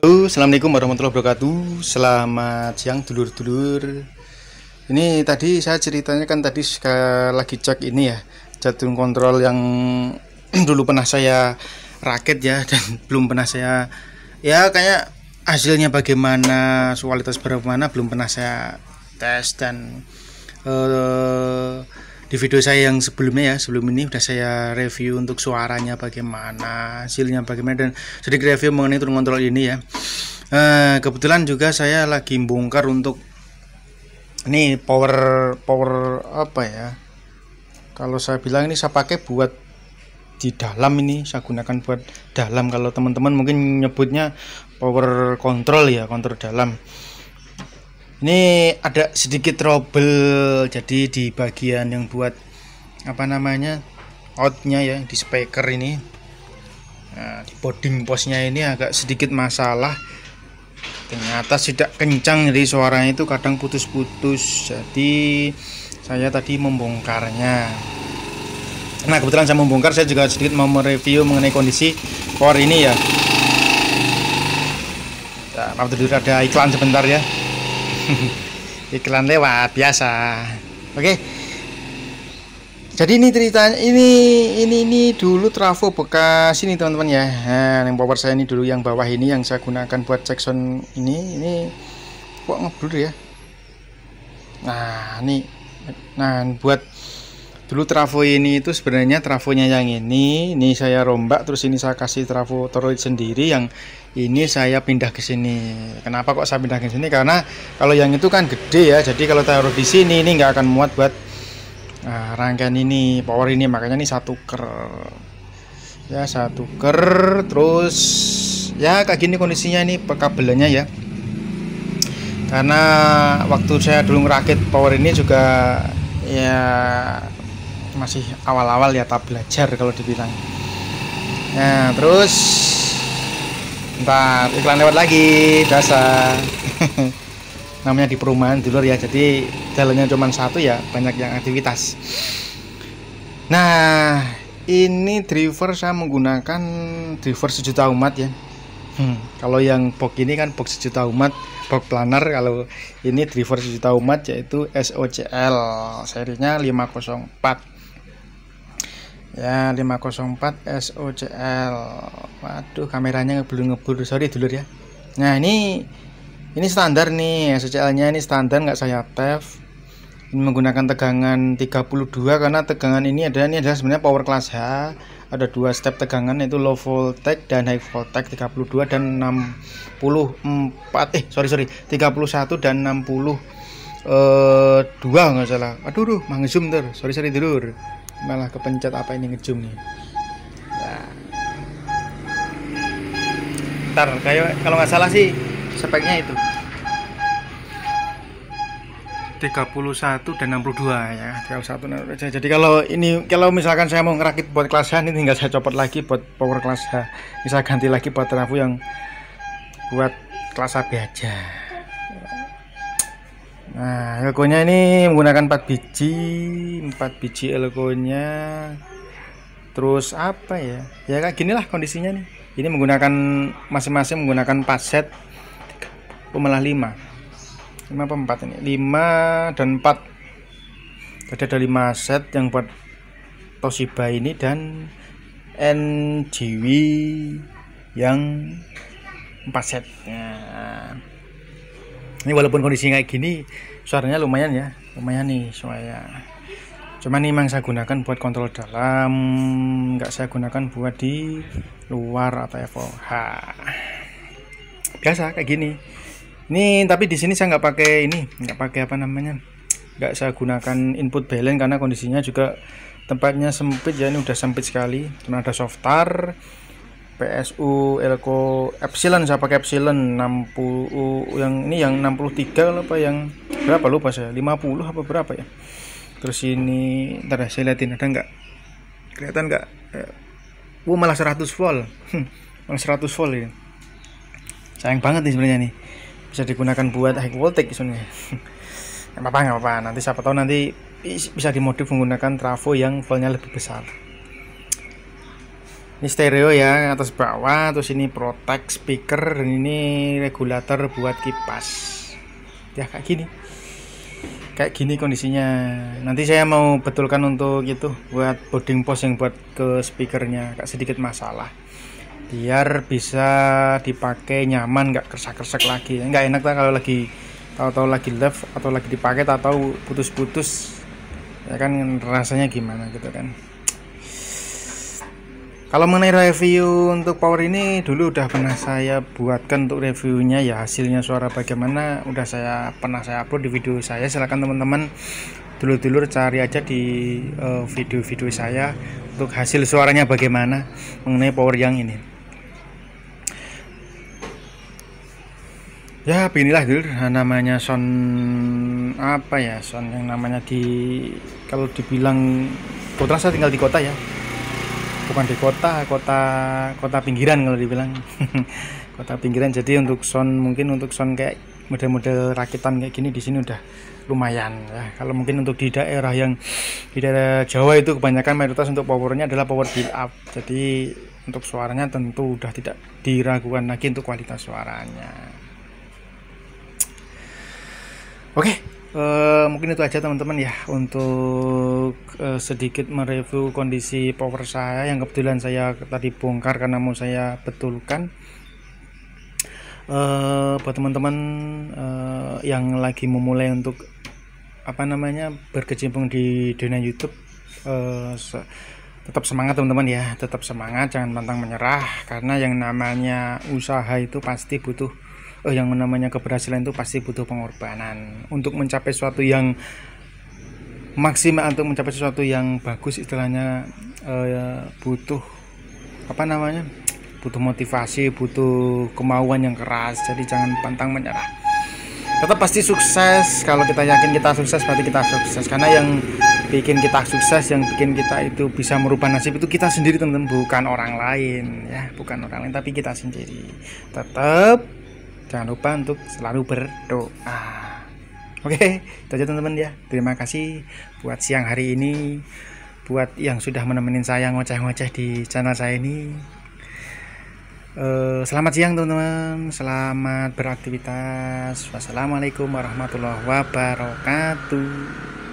Halo, assalamualaikum warahmatullahi wabarakatuh. Selamat siang dulur-dulur. Ini tadi saya ceritanya kan tadi lagi cek ini ya, jadwal kontrol yang dulu pernah saya rakit ya, dan belum pernah saya ya kayak hasilnya bagaimana, kualitas berapa mana belum pernah saya tes. Dan di video saya yang sebelumnya ya, sebelum ini udah saya review untuk suaranya bagaimana, hasilnya bagaimana, dan sedikit review mengenai turun kontrol ini ya. Kebetulan juga saya lagi bongkar untuk ini power apa ya, kalau saya bilang ini saya pakai buat di dalam, ini saya gunakan buat dalam. Kalau teman-teman mungkin nyebutnya power control ya, kontrol dalam. Ini ada sedikit trouble, jadi di bagian yang buat apa namanya outnya ya, di speaker ini, nah, di boarding postnya ini agak sedikit masalah. Ternyata tidak kencang, jadi suaranya itu kadang putus-putus. Jadi saya tadi membongkarnya. Nah, kebetulan saya membongkar, saya juga sedikit mau mereview mengenai kondisi power ini ya. Nah, maaf dulu ada iklan sebentar ya. Iklan lewat biasa. Oke. Jadi ini ceritanya, ini dulu trafo bekas ini teman-teman ya. Nah, yang power saya ini dulu yang bawah ini yang saya gunakan buat cek sound ini kok ngeblur ya. Nah, buat dulu trafo ini itu sebenarnya trafonya yang ini saya rombak, terus ini saya kasih trafo toroid sendiri, yang ini saya pindah ke sini. Kenapa kok saya pindah ke sini? Karena kalau yang itu kan gede ya, jadi kalau taruh di sini ini nggak akan muat buat rangkaian ini, power ini. Makanya ini satu ker ya, satu ker. Terus ya kayak gini kondisinya ini kabelannya ya, karena waktu saya dulu ngerakit power ini juga ya masih awal-awal ya, tak belajar kalau dibilang. Nah, terus ntar iklan lewat lagi, biasa. Namanya di perumahan dulur ya, jadi jalannya cuma satu ya, banyak yang aktivitas. Nah, ini driver saya menggunakan driver sejuta umat ya. Kalau yang box ini kan box sejuta umat, box planer. Kalau ini driver sejuta umat yaitu SOCL, serinya 504 ya, 504 SOCL. Waduh, kameranya ngebul, sorry dulur ya. Nah, ini standar nih SOCL nya, ini standar, nggak saya tef. Ini menggunakan tegangan 32 karena tegangan ini adalah sebenarnya power class H. Ada dua step tegangan, yaitu low voltage dan high voltage, 32 dan 64 sorry 31 dan 62 nggak salah. Aduh mah ngezoom ter, sorry dulur, malah kepencet apa ini ngezoom nih ya. Ntar kayak kalau nggak salah sih speknya itu 31 dan 62 ya, 31. Jadi kalau misalkan saya mau ngerakit buat kelas H, ini tinggal saya copot lagi buat power kelas H, bisa ganti lagi buat trafo yang buat kelas AB aja. Nah, elko-nya ini menggunakan 4 biji elko-nya. Terus apa ya kayak gini lah kondisinya nih. Ini menggunakan masing-masing menggunakan 4 set, malah 5 apa 4 ini, 5 dan 4. Jadi ada 5 set yang buat Toshiba ini, dan NGW yang 4 set. Nah, ini walaupun kondisinya kayak gini, suaranya lumayan nih suaranya. Cuman ini memang saya gunakan buat kontrol dalam, nggak saya gunakan buat di luar atau FOH. Biasa kayak gini. Ini tapi di sini saya nggak pakai nggak saya gunakan input balance karena kondisinya juga tempatnya sempit ya. Ini udah sempit sekali. Cuma ada softar, PSU, elko epsilon, saya pakai epsilon 60, yang ini yang 63 apa yang berapa lupa saya, 50 apa berapa ya. Terus ini ntar saya liatin ada nggak, kelihatan nggak, malah 100 volt. Malah 100 volt ini. Sayang banget nih sebenarnya nih, bisa digunakan buat high voltage sebenarnya. nggak apa-apa, nanti siapa tahu nanti bisa dimodif menggunakan trafo yang voltnya lebih besar. Ini stereo ya, atas bawah, terus ini protect speaker, dan ini regulator buat kipas. Ya kayak gini kondisinya. Nanti saya mau betulkan untuk itu buat boarding post yang buat ke speakernya, agak sedikit masalah. Biar bisa dipakai nyaman, nggak kersak-kersak lagi. Nggak enak lah kalau lagi tahu-tahu lagi live atau lagi dipakai tahu-tahu putus-putus. Ya kan rasanya gimana gitu kan. Kalau mengenai review untuk power ini dulu udah pernah saya buatkan untuk reviewnya ya, hasilnya suara bagaimana udah pernah saya upload di video saya. Silahkan teman-teman dulur-dulur cari aja di video-video saya untuk hasil suaranya bagaimana mengenai power yang ini. Ya beginilah dulur, namanya sound apa ya, sound yang namanya kalau dibilang kebetulan saya tinggal di kota ya, bukan di kota pinggiran kalau dibilang kota pinggiran. Jadi untuk sound mungkin untuk sound kayak model-model rakitan kayak gini di sini udah lumayan ya. Kalau mungkin untuk di daerah Jawa itu kebanyakan mayoritas untuk powernya adalah power build up, jadi untuk suaranya tentu udah tidak diragukan lagi untuk kualitas suaranya. Oke, mungkin itu aja teman-teman ya untuk sedikit mereview kondisi power saya yang kebetulan saya tadi bongkar karena mau saya betulkan. Buat teman-teman yang lagi memulai untuk berkecimpung di dunia YouTube, tetap semangat teman-teman ya, tetap semangat, jangan pantang menyerah, karena yang namanya usaha itu pasti butuh yang namanya keberhasilan itu pasti butuh pengorbanan untuk mencapai sesuatu yang maksimal, untuk mencapai sesuatu yang bagus istilahnya. Butuh butuh motivasi, butuh kemauan yang keras. Jadi jangan pantang menyerah, tetap pasti sukses. Kalau kita yakin kita sukses, berarti kita sukses, karena yang bikin kita sukses, yang bikin kita itu bisa merubah nasib itu kita sendiri teman-teman, bukan orang lain ya, bukan orang lain tapi kita sendiri. Tetap jangan lupa untuk selalu berdoa. Oke, itu aja teman-teman ya. Terima kasih buat siang hari ini, buat yang sudah menemenin saya ngoceh-ngoceh di channel saya ini. Selamat siang teman-teman, selamat beraktivitas. Wassalamualaikum warahmatullahi wabarakatuh.